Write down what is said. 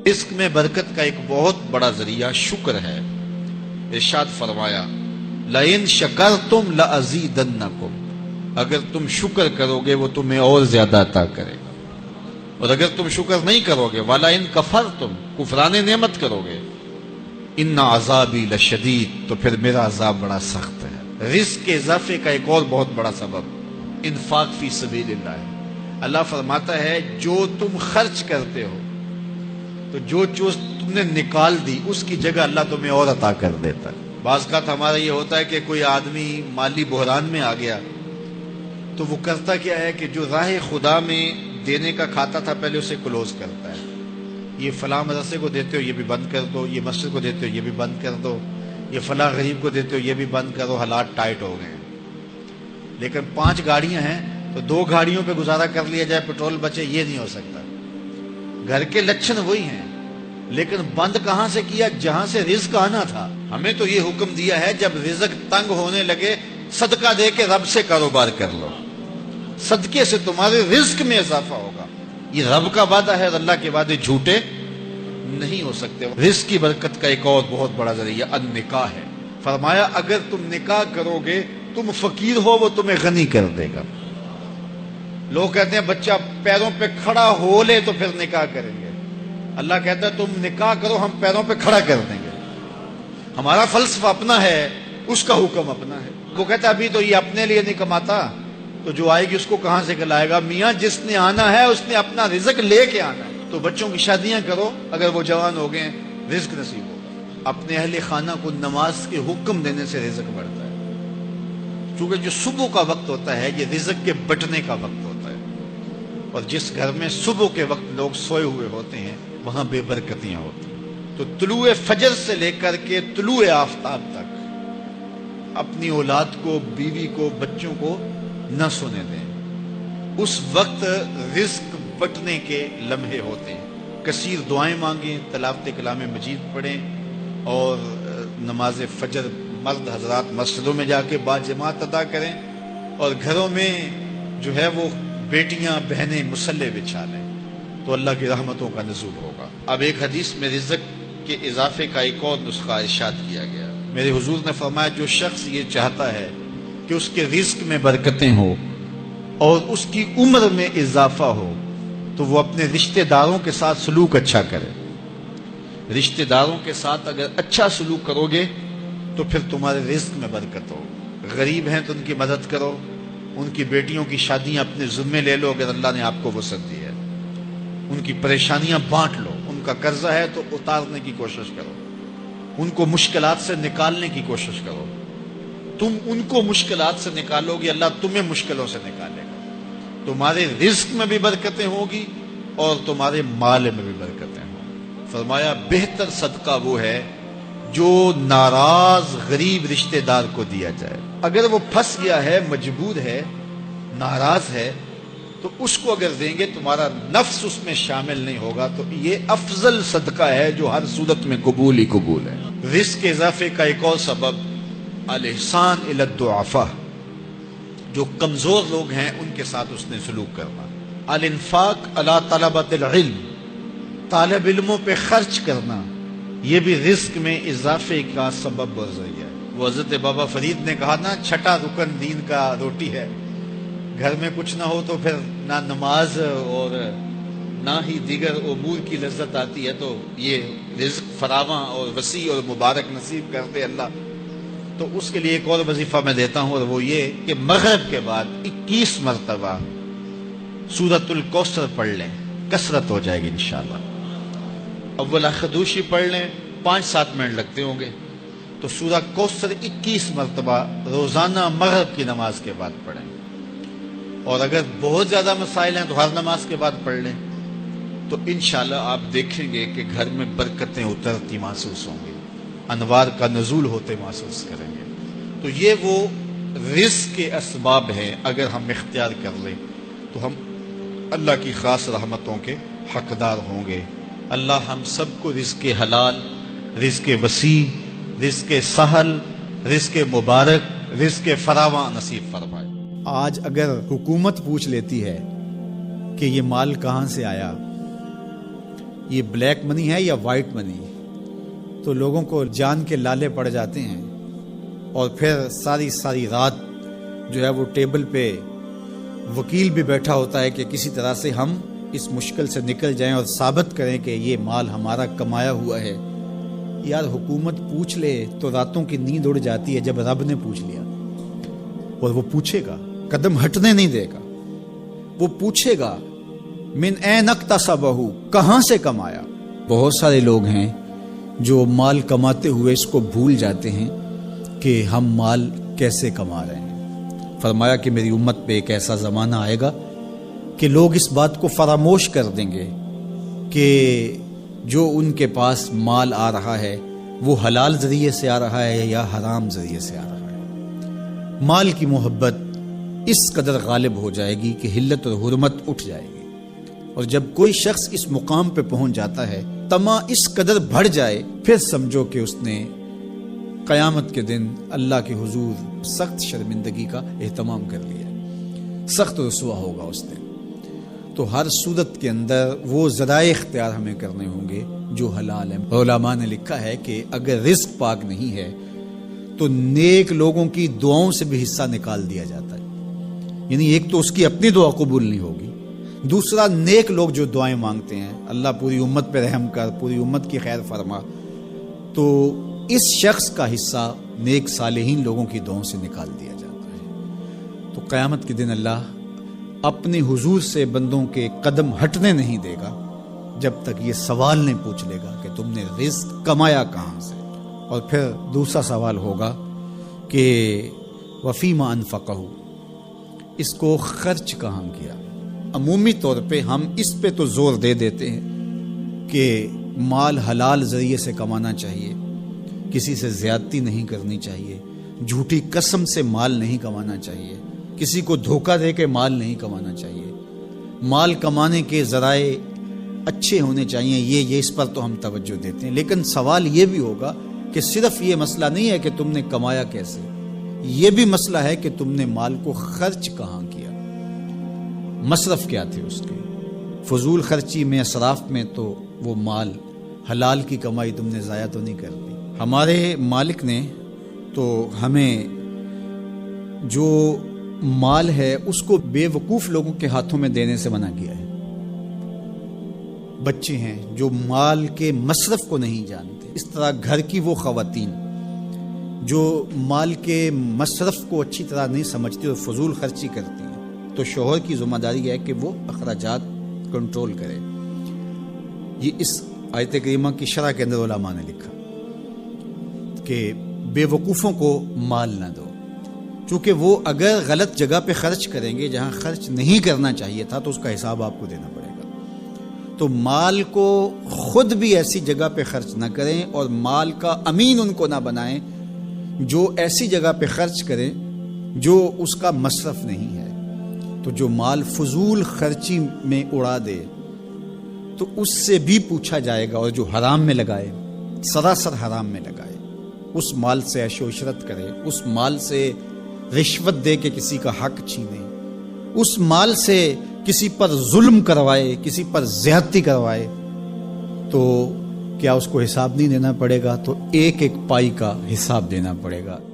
رزق میں برکت کا ایک بہت بڑا ذریعہ شکر ہے۔ ارشاد فرمایا لَإِن شَكَرْتُمْ لَأَزِيدَنَّكُمْ، اگر تم شکر کرو گے وہ تمہیں اور زیادہ عطا کرے گا، اور اگر تم شکر نہیں کرو گے وَلَئِن كَفَرْتُمْ، کفران نعمت کرو گے، إِنَّ عَذَابِي لَشَدِيدٌ، تو پھر میرا عذاب بڑا سخت ہے۔ رزق کے اضافے کا ایک اور بہت بڑا سبب انفاق فی سبیل اللہ ہے۔ اللہ فرماتا ہے جو تم خرچ کرتے ہو تو جو چیز تم نے نکال دی اس کی جگہ اللہ تمہیں اور عطا کر دیتا ہے۔ بعض کا ہمارا یہ ہوتا ہے کہ کوئی آدمی مالی بحران میں آ گیا تو وہ کرتا کیا ہے کہ جو راہ خدا میں دینے کا کھاتا تھا پہلے اسے کلوز کرتا ہے، یہ فلاں مدرسے کو دیتے ہو یہ بھی بند کر دو، یہ مسجد کو دیتے ہو یہ بھی بند کر دو، یہ فلاں غریب کو دیتے ہو یہ بھی بند کرو، حالات ٹائٹ ہو گئے ہیں۔ لیکن 5 گاڑیاں ہیں تو 2 گاڑیوں پہ گزارا کر لیا جائے، پیٹرول بچے، یہ نہیں ہو سکتا۔ گھر کے لچھن وہی ہیں لیکن بند کہاں سے کیا؟ جہاں سے رزق آنا تھا۔ ہمیں تو یہ حکم دیا ہے جب رزق تنگ ہونے لگے صدقہ دے کے رب سے کاروبار کر لو، صدقے سے تمہارے رزق میں اضافہ ہوگا۔ یہ رب کا وعدہ ہے اور اللہ کے وعدے جھوٹے نہیں ہو سکتے۔ رزق کی برکت کا ایک اور بہت بڑا ذریعہ النکاح ہے۔ فرمایا اگر تم نکاح کرو گے، تم فقیر ہو وہ تمہیں غنی کر دے گا۔ لوگ کہتے ہیں بچہ پیروں پہ کھڑا ہو لے تو پھر نکاح کریں گے، اللہ کہتا ہے تم نکاح کرو ہم پیروں پہ کھڑا کر دیں گے۔ ہمارا فلسفہ اپنا ہے، اس کا حکم اپنا ہے۔ وہ کہتا ہے ابھی تو یہ اپنے لیے نہیں کماتا تو جو آئے گی اس کو کہاں سے کھلائے گا؟ میاں جس نے آنا ہے اس نے اپنا رزق لے کے آنا ہے۔ تو بچوں کی شادیاں کرو، اگر وہ جوان ہو گئے رزق نصیب ہوگا۔ اپنے اہل خانہ کو نماز کے حکم دینے سے رزق بڑھتا ہے، کیونکہ جو صبح کا وقت ہوتا ہے یہ رزق کے بٹنے کا وقت ہوتا ہے، اور جس گھر میں صبح کے وقت لوگ سوئے ہوئے ہوتے ہیں وہاں بے برکتیاں ہوتی ہیں۔ تو طلوع فجر سے لے کر کے طلوع آفتاب تک اپنی اولاد کو، بیوی کو، بچوں کو نہ سونے دیں۔ اس وقت رزق بٹنے کے لمحے ہوتے ہیں۔ کثیر دعائیں مانگیں، تلاوت کلام مجید پڑھیں، اور نماز فجر مرد حضرات مسجدوں میں جا کے باجماعت ادا کریں، اور گھروں میں جو ہے وہ بیٹیاں بہنیں مصلے بچھا لیں تو اللہ کی رحمتوں کا نزول ہوگا۔ اب ایک حدیث میں رزق کے اضافے کا ایک اور نسخہ ارشاد کیا گیا۔ میرے حضور نے فرمایا جو شخص یہ چاہتا ہے کہ اس کے رزق میں برکتیں ہو اور اس کی عمر میں اضافہ ہو تو وہ اپنے رشتہ داروں کے ساتھ سلوک اچھا کرے۔ رشتہ داروں کے ساتھ اگر اچھا سلوک کرو گے تو پھر تمہارے رزق میں برکت ہو۔ غریب ہیں تو ان کی مدد کرو، ان کی بیٹیوں کی شادیاں اپنے ذمے لے لو اگر اللہ نے آپ کو وسعت دی ہے، ان کی پریشانیاں بانٹ لو، ان کا قرضہ ہے تو اتارنے کی کوشش کرو، ان کو مشکلات سے نکالنے کی کوشش کرو۔ تم ان کو مشکلات سے نکالو گے، اللہ تمہیں مشکلوں سے نکالے گا۔ تمہارے رزق میں بھی برکتیں ہوگی اور تمہارے مال میں بھی برکتیں ہوں۔ فرمایا بہتر صدقہ وہ ہے جو ناراض غریب رشتہ دار کو دیا جائے۔ اگر وہ پھنس گیا ہے، مجبور ہے، ناراض ہے، تو اس کو اگر دیں گے تمہارا نفس اس میں شامل نہیں ہوگا، تو یہ افضل صدقہ ہے جو ہر صورت میں قبول ہی قبول ہے۔ رزق کے اضافے کا ایک اور سبب الاحسان الی الضعفاء، جو کمزور لوگ ہیں ان کے ساتھ اس نے سلوک کرنا۔ الانفاق علی طلبۃ العلم، طالب علموں پہ خرچ کرنا، یہ بھی رزق میں اضافے کا سبب اور ذریعہ ہے۔ وہ حضرت بابا فرید نے کہا نا 6واں رکن دین کا روٹی ہے۔ گھر میں کچھ نہ ہو تو پھر نہ نماز اور نہ ہی دیگر امور کی لذت آتی ہے، تو یہ رزق فراواں اور وسیع اور مبارک نصیب کرتے اللہ۔ تو اس کے لیے ایک اور وظیفہ میں دیتا ہوں، اور وہ یہ کہ مغرب کے بعد 21 مرتبہ سورۃ الکوثر پڑھ لیں، کثرت ہو جائے گی انشاءاللہ۔ اول خدوشی پڑھ لیں، 5-7 منٹ لگتے ہوں گے، تو سورہ کوثر 21 مرتبہ روزانہ مغرب کی نماز کے بعد پڑھیں، اور اگر بہت زیادہ مسائل ہیں تو ہر نماز کے بعد پڑھ لیں، تو انشاءاللہ آپ دیکھیں گے کہ گھر میں برکتیں اترتی محسوس ہوں گی، انوار کا نزول ہوتے محسوس کریں گے۔ تو یہ وہ رزق کے اسباب ہیں، اگر ہم اختیار کر لیں تو ہم اللہ کی خاص رحمتوں کے حقدار ہوں گے۔ اللہ ہم سب کو رزق حلال، رزق وسیع، رزق سہل، رزق مبارک، رزق فراواں نصیب فرمائے۔ آج اگر حکومت پوچھ لیتی ہے کہ یہ مال کہاں سے آیا یہ بلیک منی ہے یا وائٹ منی ہے، تو لوگوں کو جان کے لالے پڑ جاتے ہیں، اور پھر ساری رات جو ہے وہ ٹیبل پہ وکیل بھی بیٹھا ہوتا ہے کہ کسی طرح سے ہم اس مشکل سے نکل جائیں اور ثابت کریں کہ یہ مال ہمارا کمایا ہوا ہے۔ یار حکومت پوچھ لے تو راتوں کی نیند اڑ جاتی ہے، جب رب نے پوچھ لیا، اور وہ پوچھے گا، قدم ہٹنے نہیں دے گا، وہ پوچھے گا من این اکتسبہ، کہاں سے کمایا۔ بہت سارے لوگ ہیں جو مال کماتے ہوئے اس کو بھول جاتے ہیں کہ ہم مال کیسے کما رہے ہیں۔ فرمایا کہ میری امت پہ ایک ایسا زمانہ آئے گا کہ لوگ اس بات کو فراموش کر دیں گے کہ جو ان کے پاس مال آ رہا ہے وہ حلال ذریعے سے آ رہا ہے یا حرام ذریعے سے آ رہا ہے۔ مال کی محبت اس قدر غالب ہو جائے گی کہ حلت اور حرمت اٹھ جائے گی، اور جب کوئی شخص اس مقام پہ پہنچ جاتا ہے، طمع اس قدر بڑھ جائے، پھر سمجھو کہ اس نے قیامت کے دن اللہ کے حضور سخت شرمندگی کا اہتمام کر لیا، سخت رسوا ہوگا اس دن۔ تو ہر صورت کے اندر وہ ذرائع اختیار ہمیں کرنے ہوں گے جو حلال ہیں۔ علماء نے لکھا ہے کہ اگر رزق پاک نہیں ہے تو نیک لوگوں کی دعاؤں سے بھی حصہ نکال دیا جاتا ہے، یعنی ایک تو اس کی اپنی دعا قبول نہیں ہوگی، دوسرا نیک لوگ جو دعائیں مانگتے ہیں، اللہ پوری امت پہ رحم کر، پوری امت کی خیر فرما، تو اس شخص کا حصہ نیک صالحین لوگوں کی دعاؤں سے نکال دیا جاتا ہے۔ تو قیامت کے دن اللہ اپنے حضور سے بندوں کے قدم ہٹنے نہیں دے گا جب تک یہ سوال نہیں پوچھ لے گا کہ تم نے رزق کمایا کہاں سے۔ اور پھر دوسرا سوال ہوگا کہ وفیما انفقہ، اس کو خرچ کہاں کیا۔ عمومی طور پہ ہم اس پہ تو زور دے دیتے ہیں کہ مال حلال ذریعے سے کمانا چاہیے، کسی سے زیادتی نہیں کرنی چاہیے، جھوٹی قسم سے مال نہیں کمانا چاہیے، کسی کو دھوکہ دے کے مال نہیں کمانا چاہیے، مال کمانے کے ذرائع اچھے ہونے چاہیے، یہ اس پر تو ہم توجہ دیتے ہیں۔ لیکن سوال یہ بھی ہوگا کہ صرف یہ مسئلہ نہیں ہے کہ تم نے کمایا کیسے، یہ بھی مسئلہ ہے کہ تم نے مال کو خرچ کہاں کیا، مصرف کیا تھے اس کے، فضول خرچی میں، اسراف میں تو وہ مال حلال کی کمائی تم نے ضائع تو نہیں کر دی۔ ہمارے مالک نے تو ہمیں جو مال ہے اس کو بے وقوف لوگوں کے ہاتھوں میں دینے سے منع کیا ہے۔ بچے ہیں جو مال کے مصرف کو نہیں جانتے، اس طرح گھر کی وہ خواتین جو مال کے مصرف کو اچھی طرح نہیں سمجھتی اور فضول خرچی کرتی ہیں، تو شوہر کی ذمہ داری ہے کہ وہ اخراجات کنٹرول کرے۔ یہ اس آیت کریمہ کی شرح کے اندر علماء نے لکھا کہ بے وقوفوں کو مال نہ دو، چونکہ وہ اگر غلط جگہ پہ خرچ کریں گے جہاں خرچ نہیں کرنا چاہیے تھا تو اس کا حساب آپ کو دینا پڑے گا۔ تو مال کو خود بھی ایسی جگہ پہ خرچ نہ کریں، اور مال کا امین ان کو نہ بنائیں جو ایسی جگہ پہ خرچ کریں جو اس کا مصرف نہیں ہے۔ تو جو مال فضول خرچی میں اڑا دے تو اس سے بھی پوچھا جائے گا، اور جو حرام میں لگائے، سراسر حرام میں لگائے، اس مال سے عیش و عشرت کرے، اس مال سے رشوت دے کے کسی کا حق چھینے، اس مال سے کسی پر ظلم کروائے، کسی پر زیادتی کروائے، تو کیا اس کو حساب نہیں دینا پڑے گا؟ تو ایک ایک پائی کا حساب دینا پڑے گا۔